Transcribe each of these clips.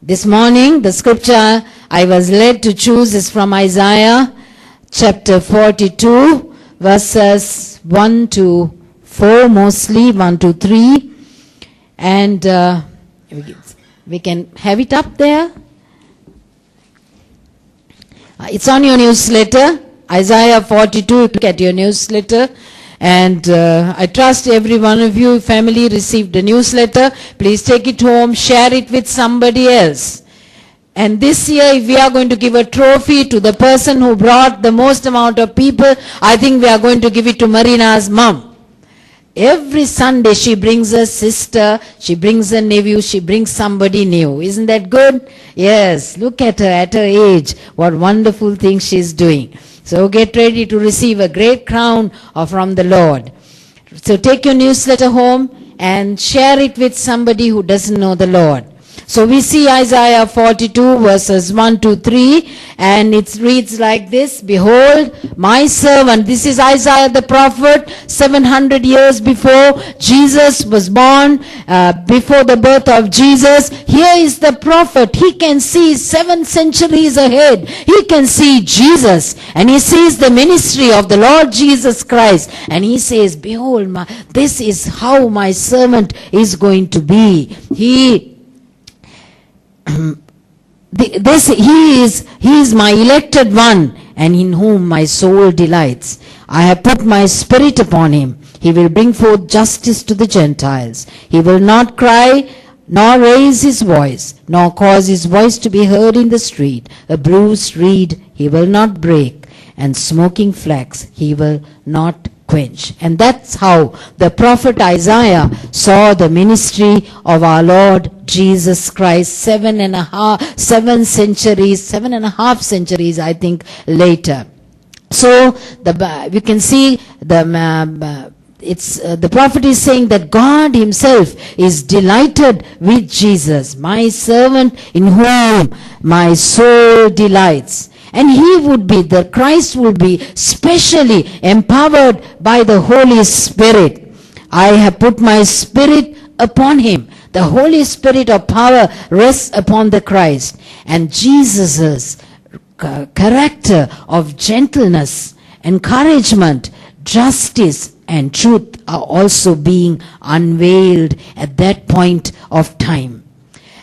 This morning, the scripture I was led to choose is from Isaiah chapter 42, verses 1 to 4, mostly 1 to 3. And we can have it up there. It's on your newsletter, Isaiah 42. Look at your newsletter. And I trust every one of you, family, received the newsletter. Please take it home, share it with somebody else. And this year, if we are going to give a trophy to the person who brought the most amount of people, I think we are going to give it to Marina's mom. Every Sunday she brings a sister, she brings a nephew, she brings somebody new. Isn't that good? Yes, look at her at her age, what wonderful things she's doing. So get ready to receive a great crown from the Lord. So take your newsletter home and share it with somebody who doesn't know the Lord. So we see Isaiah 42 verses 1 to 3, and it reads like this: Behold, my servant. This is Isaiah the prophet, 700 years before Jesus was born, before the birth of Jesus. Here is the prophet. He can see 7 centuries ahead. He can see Jesus, and he sees the ministry of the Lord Jesus Christ, and he says, behold, this is how my servant is going to be. He is my elected one, and in whom my soul delights. I have put my spirit upon him. He will bring forth justice to the Gentiles. He will not cry, nor raise his voice, nor cause his voice to be heard in the street. A bruised reed he will not break, and smoking flax he will not quench. And that's how the prophet Isaiah saw the ministry of our Lord Jesus Christ 7.5 centuries, I think, later. So we can see the prophet is saying that God himself is delighted with Jesus, my servant in whom my soul delights. And the Christ would be specially empowered by the Holy Spirit. I have put my spirit upon him. The Holy Spirit of power rests upon the Christ. And Jesus' character of gentleness, encouragement, justice, and truth are also being unveiled at that point of time.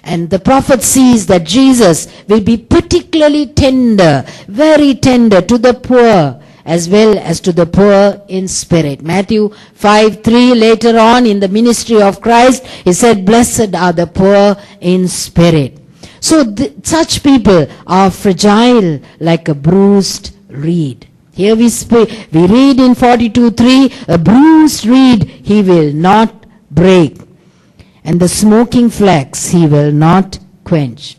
And the prophet sees that Jesus will be particularly tender, very tender to the poor, as well as to the poor in spirit. Matthew 5:3, later on in the ministry of Christ, he said, blessed are the poor in spirit. So such people are fragile like a bruised reed. Here we read in 42:3, a bruised reed he will not break, and the smoking flax he will not quench.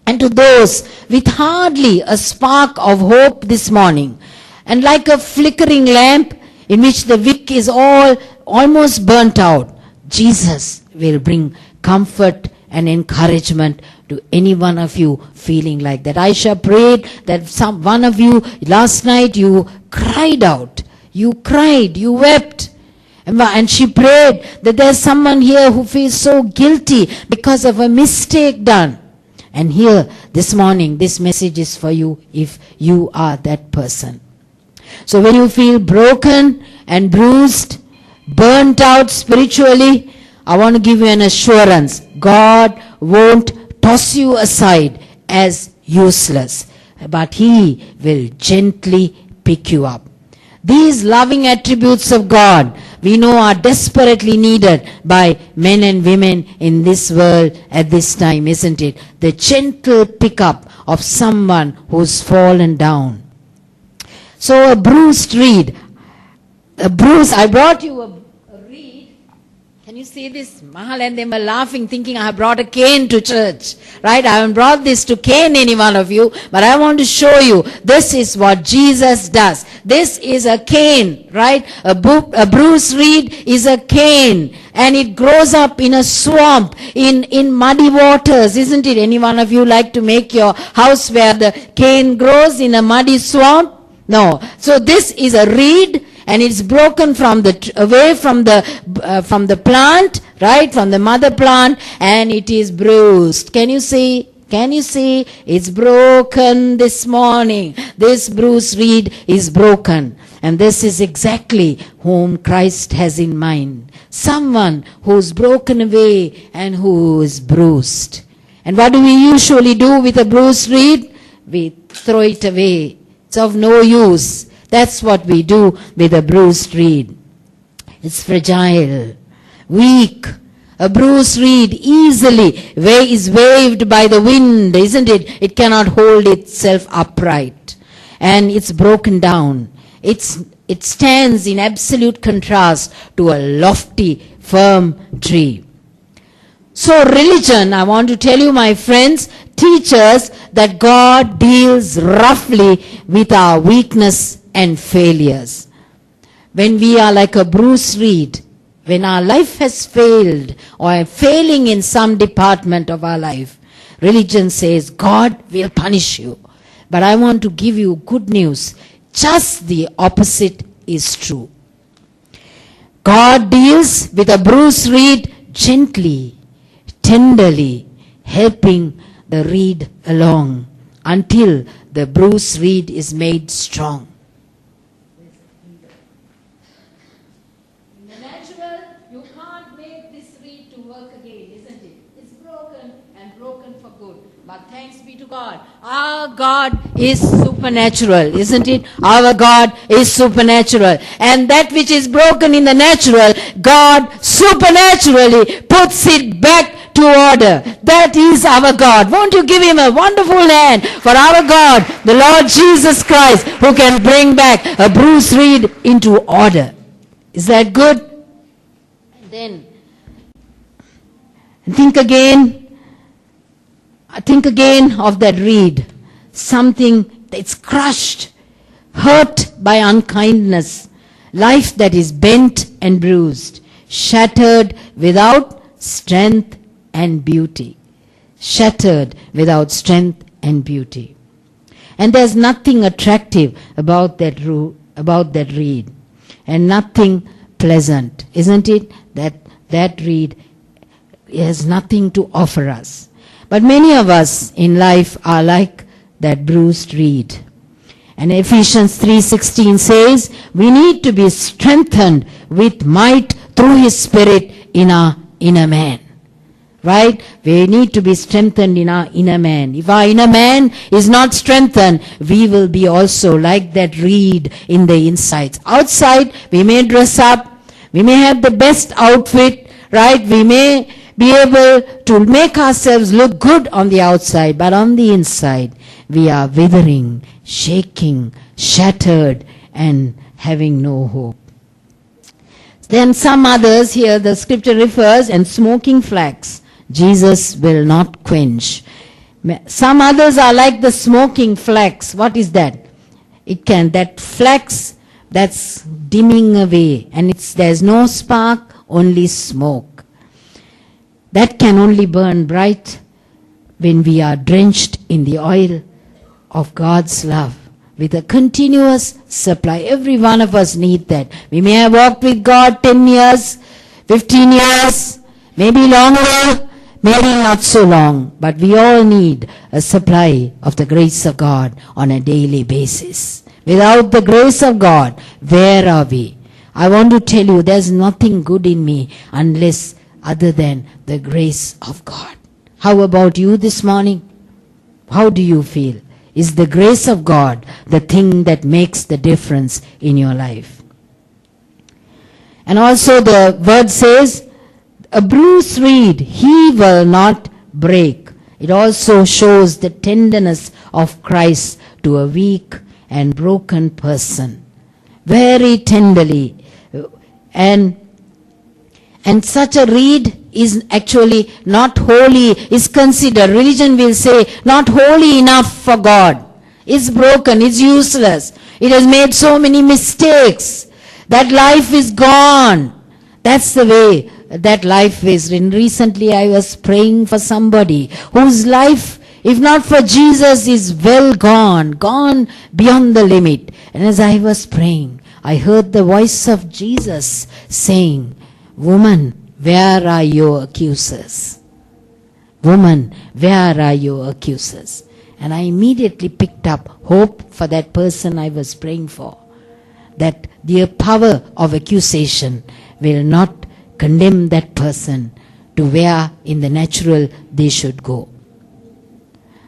And to those with hardly a spark of hope this morning, and like a flickering lamp in which the wick is almost burnt out, Jesus will bring comfort and encouragement to any one of you feeling like that. Aisha prayed that one of you last night, you cried out, you cried, you wept. And she prayed that there's someone here who feels so guilty because of a mistake done. And here, this morning, this message is for you if you are that person. So when you feel broken and bruised, burnt out spiritually, I want to give you an assurance. God won't toss you aside as useless, but he will gently pick you up. These loving attributes of God, we know, are desperately needed by men and women in this world at this time, isn't it? The gentle pickup of someone who's fallen down. So a bruised reed, I brought you a reed. Can you see this? Mahal and them are laughing, thinking I have brought a cane to church. Right? I haven't brought this to cane any one of you, but I want to show you this is what Jesus does. This is a cane, right? A bruised reed is a cane, and it grows up in a swamp, in muddy waters, isn't it? Any one of you like to make your house where the cane grows in a muddy swamp? No. So this is a reed, and it's broken away from the plant, right, from the mother plant, and it is bruised. Can you see? Can you see? It's broken this morning. This bruised reed is broken. And this is exactly whom Christ has in mind. Someone who's broken away and who is bruised. And what do we usually do with a bruised reed? We throw it away. It's of no use. That's what we do with a bruised reed. It's fragile, weak. A bruised reed easily is waved by the wind, isn't it? It cannot hold itself upright. And it's broken down. It stands in absolute contrast to a lofty, firm tree. So religion, I want to tell you, my friends, teaches that God deals roughly with our weakness and failures. When we are like a bruised reed, when our life has failed or failing in some department of our life, religion says God will punish you. But I want to give you good news. Just the opposite is true. God deals with a bruised reed gently, tenderly, helping the reed along until the bruised reed is made strong. In the natural, you can't make this reed to work again, isn't it? It's broken and broken for good. But thanks be to God. Our God is supernatural, isn't it? Our God is supernatural. And that which is broken in the natural, God supernaturally puts it back to order. That is our God. Won't you give him a wonderful hand for our God, the Lord Jesus Christ, who can bring back a bruised reed into order. Is that good? And then think again of that reed. Something that's crushed, hurt by unkindness. Life that is bent and bruised, shattered without strength and beauty. Shattered without strength and beauty. And there's nothing attractive about that reed. And nothing pleasant, isn't it? That reed has nothing to offer us. But many of us in life are like that bruised reed. And Ephesians 3:16 says, we need to be strengthened with might through his Spirit in our inner man. Right? We need to be strengthened in our inner man. If our inner man is not strengthened, we will be also like that reed in the insides. Outside, we may dress up, we may have the best outfit, right? We may be able to make ourselves look good on the outside, but on the inside, we are withering, shaking, shattered, and having no hope. Then some others here, the scripture refers, and smoking flax, Jesus will not quench. Some others are like the smoking flax. What is that? That flax that's dimming away, and there's no spark, only smoke. That can only burn bright when we are drenched in the oil of God's love with a continuous supply. Every one of us need that. We may have walked with God 10 years, 15 years, maybe longer, maybe not so long, but we all need a supply of the grace of God on a daily basis. Without the grace of God, where are we? I want to tell you, there's nothing good in me unless other than the grace of God. How about you this morning? How do you feel? Is the grace of God the thing that makes the difference in your life? And also the word says, a bruised reed he will not break. It also shows the tenderness of Christ to a weak and broken person. Very tenderly. And such a reed is actually not holy, is considered, religion will say, not holy enough for God. It's broken, it's useless. It has made so many mistakes. That life is gone. That's the way that life is. And recently I was praying for somebody whose life, if not for Jesus, is well gone beyond the limit. And as I was praying, I heard the voice of Jesus saying, woman, where are your accusers? Woman, where are your accusers? And I immediately picked up hope for that person I was praying for. That the power of accusation will not condemn that person to where in the natural they should go.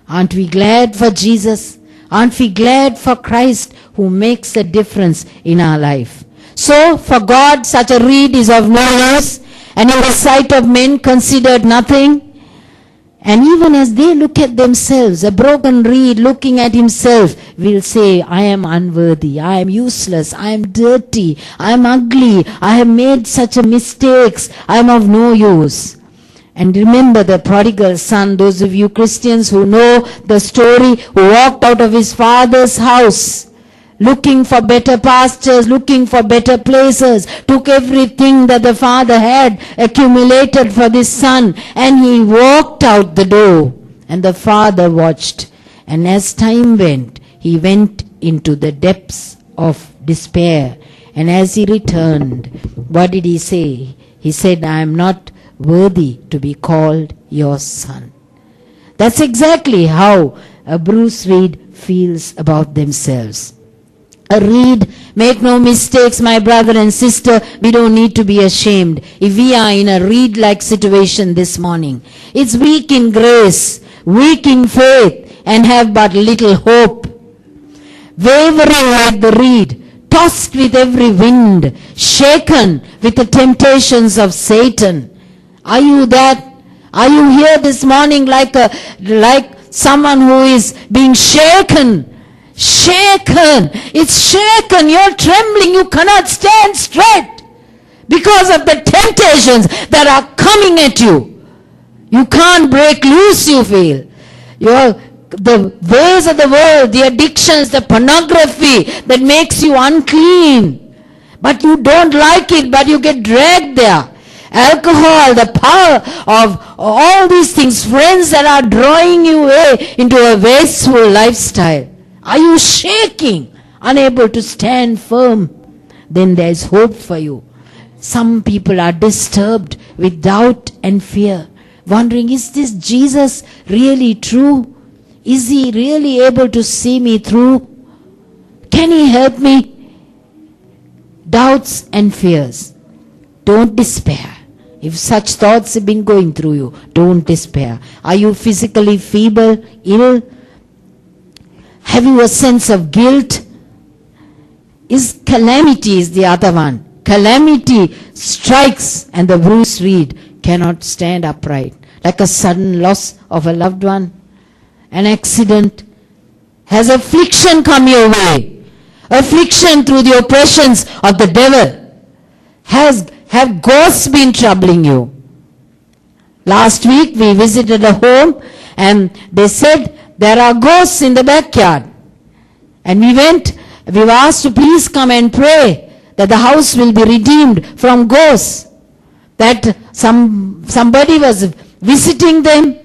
Aren't we glad for Jesus? Aren't we glad for Christ who makes a difference in our life? So, for God, such a reed is of no use, and in the sight of men considered nothing. And even as they look at themselves, a broken reed looking at himself will say, I am unworthy, I am useless, I am dirty, I am ugly, I have made such a mistakes, I am of no use. And remember the prodigal son, those of you Christians who know the story, who walked out of his father's house, looking for better pastures, looking for better places, took everything that the father had accumulated for this son, and he walked out the door, and the father watched. And as time went, he went into the depths of despair. And as he returned, what did he say? He said, I am not worthy to be called your son. That's exactly how a bruised reed feels about themselves. A reed, make no mistakes, my brother and sister, we don't need to be ashamed. If we are in a reed-like situation this morning, it's weak in grace, weak in faith, and have but little hope. Wavering like the reed, tossed with every wind, shaken with the temptations of Satan. Are you that? Are you here this morning like someone who is being shaken? Shaken. It's shaken. You're trembling. You cannot stand straight because of the temptations that are coming at you. You can't break loose, you feel. The ways of the world, the addictions, the pornography that makes you unclean. But you don't like it, but you get dragged there. Alcohol, the power of all these things, friends that are drawing you away into a wasteful lifestyle. Are you shaking, unable to stand firm? Then there is hope for you. Some people are disturbed with doubt and fear, wondering, is this Jesus really true? Is he really able to see me through? Can he help me? Doubts and fears. Don't despair. If such thoughts have been going through you, don't despair. Are you physically feeble, ill? Have you a sense of guilt? Calamity is the other one. Calamity strikes and the bruised reed cannot stand upright. Like a sudden loss of a loved one, an accident. Has affliction come your way? Affliction through the oppressions of the devil. Have ghosts been troubling you? Last week we visited a home and they said there are ghosts in the backyard. And we were asked to please come and pray that the house will be redeemed from ghosts. That somebody was visiting them,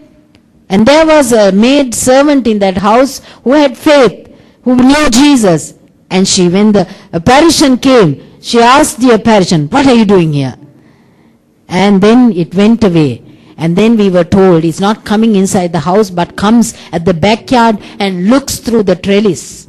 and there was a maid servant in that house who had faith, who knew Jesus. And when the apparition came, she asked the apparition, what are you doing here? And then it went away. And then we were told it's not coming inside the house, but comes at the backyard and looks through the trellis.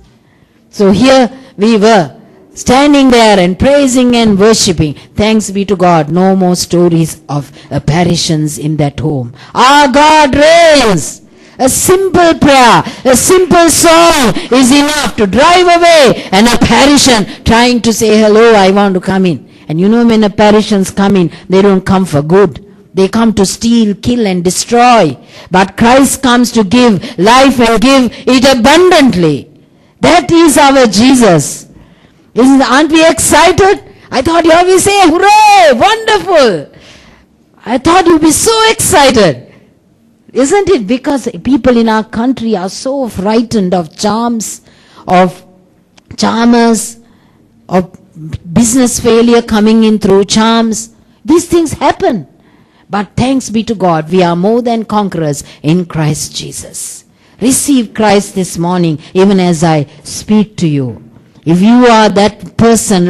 So here we were, standing there and praising and worshipping. Thanks be to God, no more stories of apparitions in that home. Our God reigns. A simple prayer, a simple song is enough to drive away an apparition trying to say, hello, I want to come in. And you know, when apparitions come in, they don't come for good. They come to steal, kill and destroy. But Christ comes to give life and give it abundantly. That is our Jesus. Aren't we excited? I thought you always say, hooray, wonderful. I thought you'd be so excited. Isn't it because people in our country are so frightened of charms, of charmers, of business failure coming in through charms? These things happen. But thanks be to God, we are more than conquerors in Christ Jesus. Receive Christ this morning, even as I speak to you. If you are that person